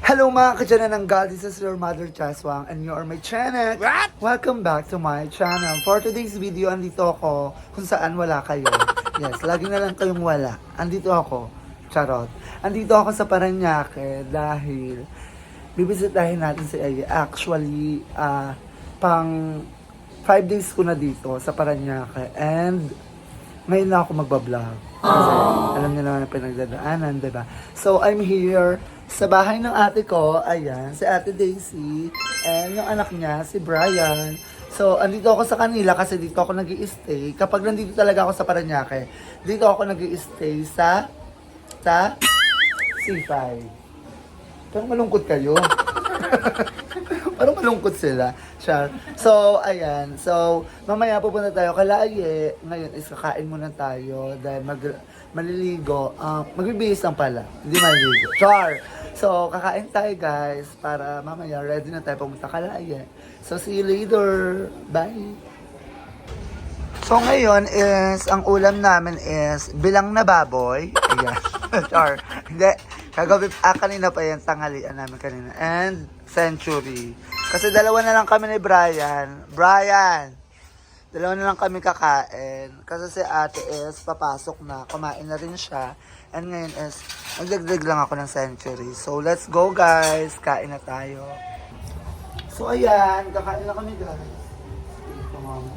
Hello mga kadyanan ng God, this is your mother Chaswang and you are my channel. What? Welcome back to my channel. For today's video, andito ako kung saan wala kayo. Yes, lagi na lang kayong wala. Andito ako, charot. Andito ako sa Parañaque dahil bibisitahin natin si Aya. Actually, pang 5 days ko na dito sa Parañaque and ngayon na ako magbablog. Kasi alam niyo naman ang pinagdadaanan, diba? So, I'm here sa bahay ng ate ko, ayan, si Ate Daisy, and yung anak niya, si Brian. So, andito ako sa kanila kasi dito ako nag-i-stay. Kapag nandito talaga ako sa Parañaque, dito ako nag-i-stay sa C5. Parang malungkot kayo. Parang malungkot sila. Sure. So, ayan. So, mamaya pupunta tayo Kalaye. Ngayon is kakain muna tayo dahil maliligo. Magbibihis lang pala. Hindi maliligo. Char! So, kakain tayo guys para mamaya ready na tayo pumunta Kalaye. So, see you later. Bye! So, ngayon is, ang ulam namin is bilang na baboy. Ayan. Char. Hindi. Kagabi, kanina pa yan, tanghalian namin kanina. And century. Kasi dalawa na lang kami ni Brian. Dalawa na lang kami kakain. Kasi si ate is papasok na. Kumain na rin siya. And ngayon is, magdagdag lang ako ng century. So, let's go guys. Kain na tayo. So, ayan. Kakain na kami guys. Ito mama.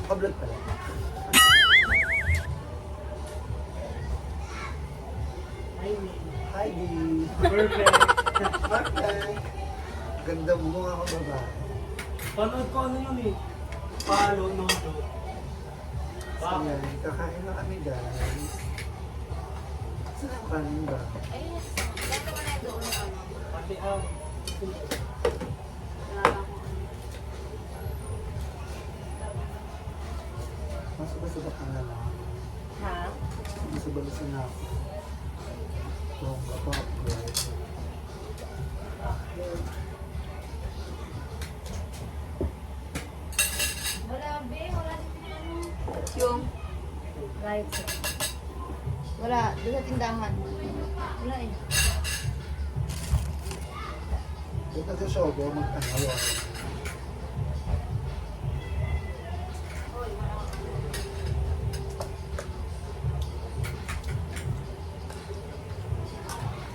Kablog pala. Hi, B. Perfect. Perfect. Ganda mo nga ako baba. Panood ko ano yun eh. Palo, nodo. So, yan. Kakain na kami guys. Saan ang kanin ba? Pati Masubasubak ka na lang. Ha? Masubasubak na ako. Oh, baka. Wala, be. Wala dito yung ano. Yung right. Wala. Doon sa tindahan. Wala eh. Ito sa Shogo, magkanawa.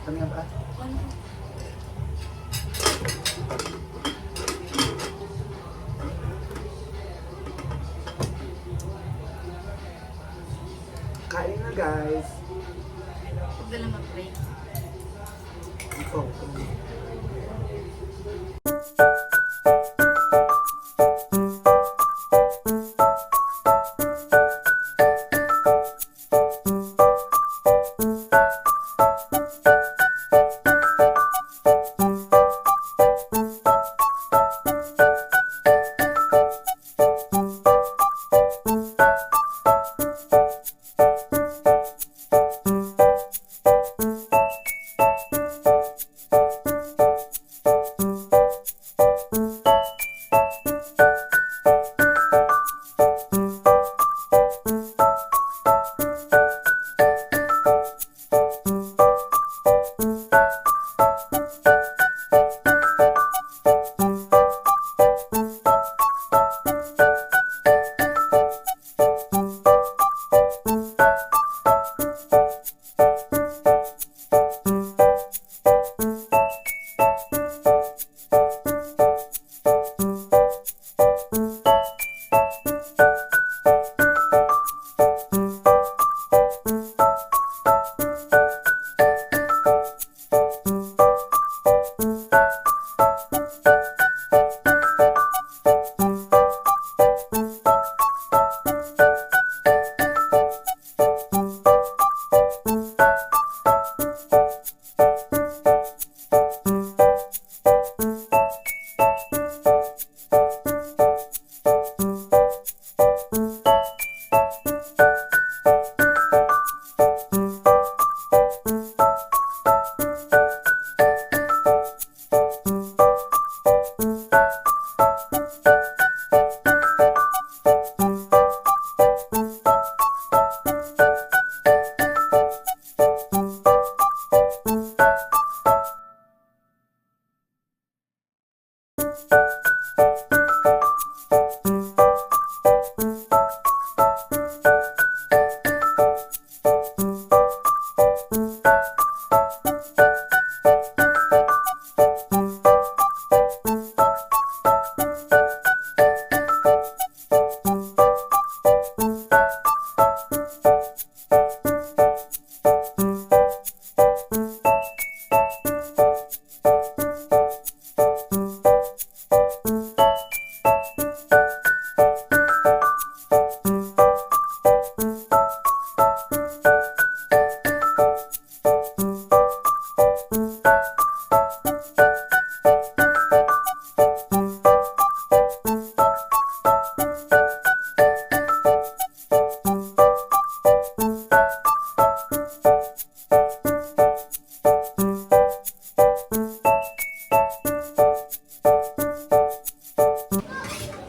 Ano nga ba? Ano? Kain na guys. Huwag na lang mag-break. Ikaw.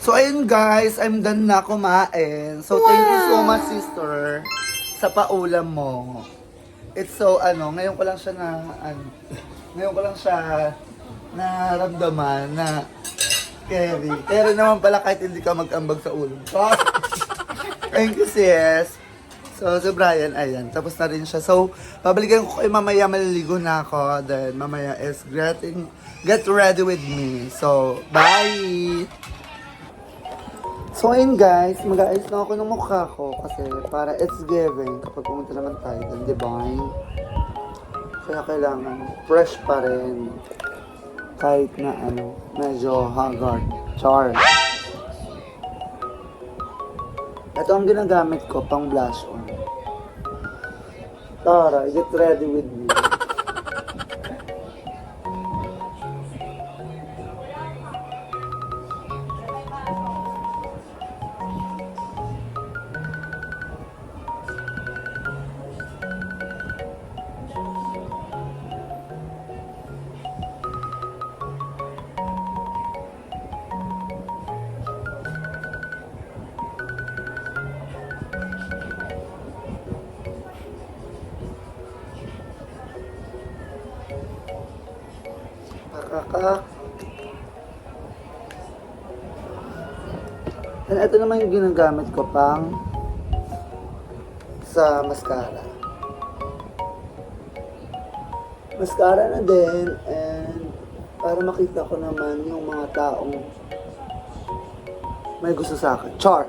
So ayun guys, I'm done na kumain. So thank you so much sister sa paulam mo. It's so ngayon ko lang siya ngayon ko lang siya naramdaman na carry. Pero naman pala kahit hindi ka mag-ambag sa ulo. Thank you sis. So si Brian, ayan, tapos na rin siya. So pabalikan ko kayo mamaya, maliligo na ako. Then mamaya is get ready with me. So bye! So ayun guys, mag-aayos na ako ng mukha ko kasi para it's giving kapag pumunta naman tayo ng Divine. Kaya kailangan fresh pa rin kahit na medyo haggard. Char. Ito ang ginagamit ko pang blush on. Tara, get ready with me. And ito naman yung ginagamit ko pang sa mascara. Mascara na din, and para makita ko naman yung mga taong may gusto sa akin. Char!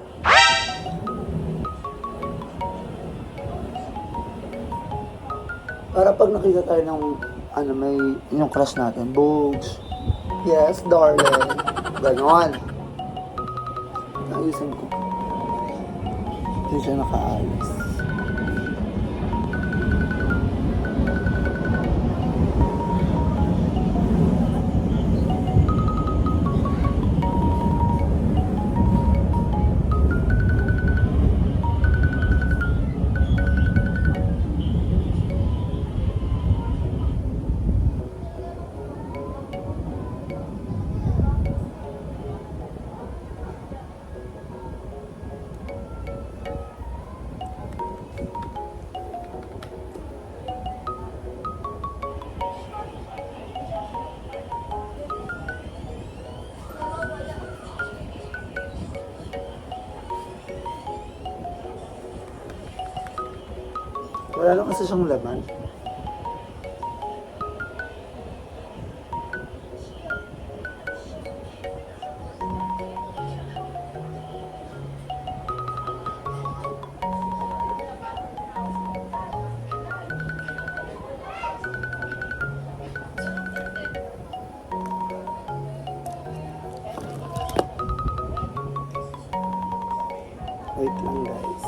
Para pag nakita tayo ng may yung crush natin, Bogs. Yes, darling. Ganon. Ayusin ko. Hindi siya nakaayos. Wala lang kasi siyang laman. Wait lang guys.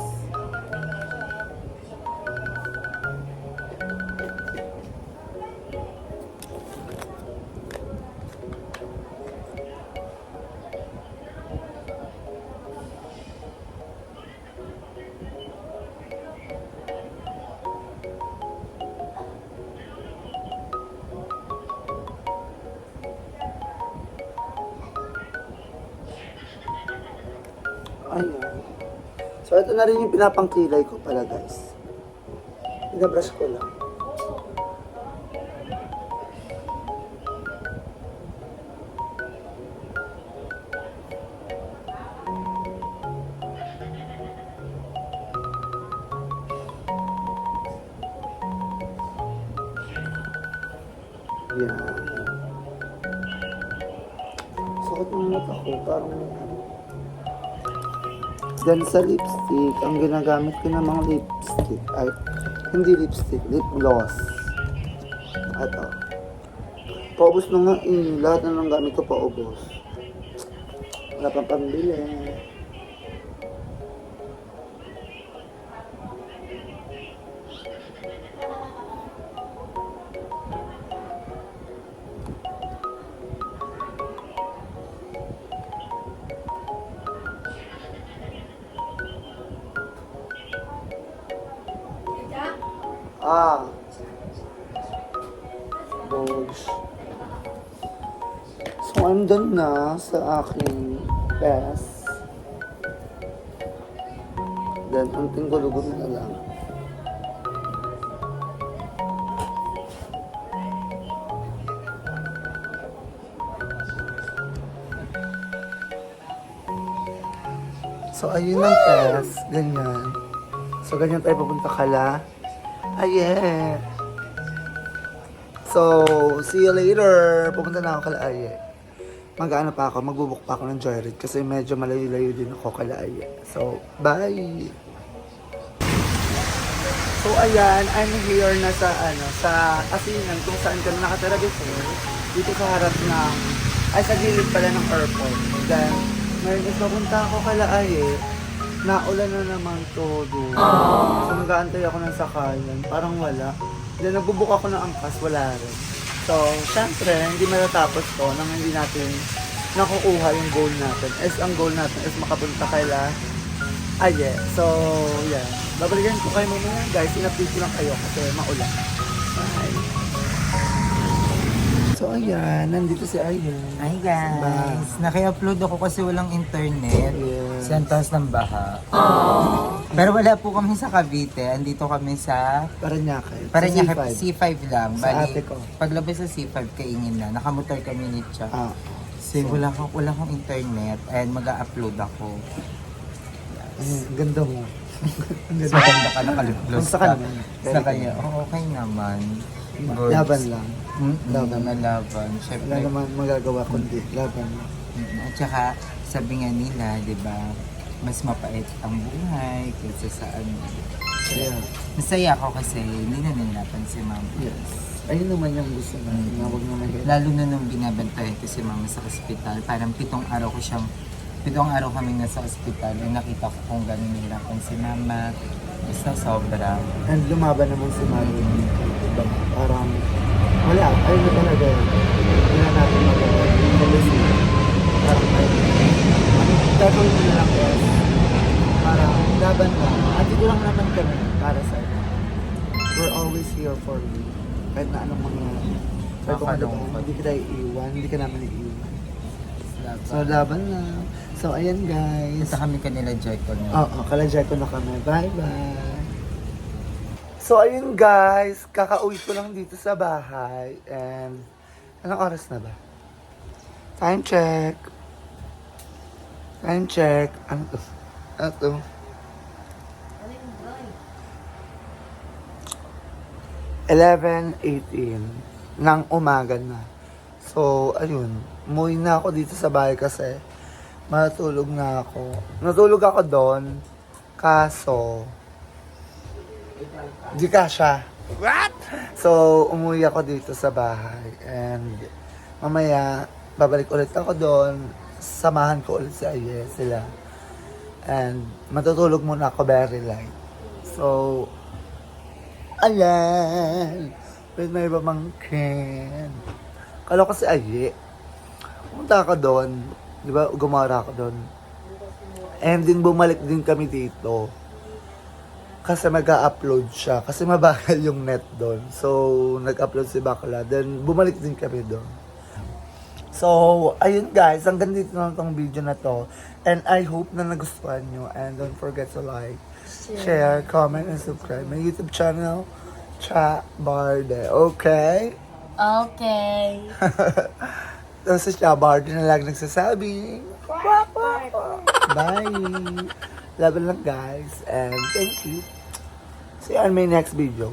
Ayan. So, ito na rin yung pinapangkilay ko pala, guys. Pinabrush ko lang. Yan. Sakot ng mata ko, parang Then sa lipstick, ang ginagamit ko ng mga lipstick ay Hindi lipstick, lip gloss. Ito. Paubos na nga eh. Lahat na ng gamit ko paubos. Wala pang pambili. Ah. Bogs. So, I'm done na sa aking best. Then, ang tinggulugon na lang. So, ayun ang test. Ganyan. So, ganyan tayo papunta kala. Aye. So, see you later. Pupunta na ako kala Aye. Mag-ano pa ako, magbubuk pa ako ng Joyride kasi medyo malayo-layo din ako kala Aye. So, bye! So, ayan, I'm here na sa, sa Asinan kung saan ka nakatira before. Dito sa harap ng, sa gilid pala ng airport. Then, ngayon is papunta ako kala Aye. Naulan na naman todo. So, nag-aantay ako ng sakayan. Parang wala. Then, nagbubuk ako ng angkas. Wala rin. So, syempre, hindi matatapos to nang hindi natin nakukuha yung goal natin. Ang goal natin is makapunta kaila Aye. So, yeah. Babalikan ko kayo mamaya, guys. In-update ko lang kayo kasi maulan. Bye. So, ayan. Nandito si Aye. Hi guys! Naki-upload ako kasi walang internet. Yes. Sa taas ng baha. Pero wala po kami sa Cavite. Andito kami sa Paranaque. Paranaque C5. C5 lang. Sa ate ko. Paglabas sa C5, kaingin na. Nakamotor kami ni Cha. Ah. Kasi wala kang internet and mag-upload ako. Ayun, ganda mo. Ang So, ganda ka, nakaliplos Kumusta ka naman? Sa kanya, okay naman. Good. Laban lang. Laban. Laban. Laban. Wala Siyempre, naman magagawa kundi laban lang. At saka, sabi nga nila, di ba, mas mapait ang buhay kaysa sa ano. Kaya, Masaya ako kasi hindi na nilalapan si mama. yes. Ayun naman yung gusto natin na huwag na mahirap. Lalo na nung binabantayan ko si mama sa ospital, parang 7 araw kami nasa ospital, and nakita ko kung gano'n nahirapan si mama. Basta sobra. And lumaban naman si Mario. Diba? Parang, wala. Ayun na talaga. Hindi na natin mag-policy. Parang, gagawin mo na lang guys. Parang, laban lang. At ito lang naman kami para sa inyo. We're always here for you. Kahit na anong mangyari. Kahit kung ano pa, hindi kita iiwan. Hindi ka namin iiwan. So, laban lang. So, ayan guys. Kita kami kanila Joy ko na. Oo, kalajay ko na kami. Bye-bye! So, ayun guys. Kakauwi ko lang dito sa bahay. And, anong oras na ba? Time check. Time check. Ano to? Ano to? 11:18 ng umaga na. So, ayun. Umuwi na ako dito sa bahay kasi matulog na ako. Natulog ako doon. Kaso, di kasha. What? So, umuwi ako dito sa bahay. And, mamaya, babalik ulit ako doon. Samahan ko ulit si Aye, sila. And, matutulog muna ako very light. So, ayan. With my pamangkin. Kala ko si Aye. Pumunta ako doon. Di ba, gumara ako doon. And din bumalik din kami dito. Kasi mag-upload siya. Kasi mabagal yung net doon. So, nag-upload si Bakla. Then, bumalik din kami doon. So, ayun guys. Hanggang dito na itong video na to. And I hope na nagustuhan nyo. And don't forget to like, share, comment, and subscribe. My YouTube channel, Cha Barde. Okay? Okay. Tapos si Cha Barde na lang nagsasabi. Bye! Laban lang guys. And thank you. See you on my next video.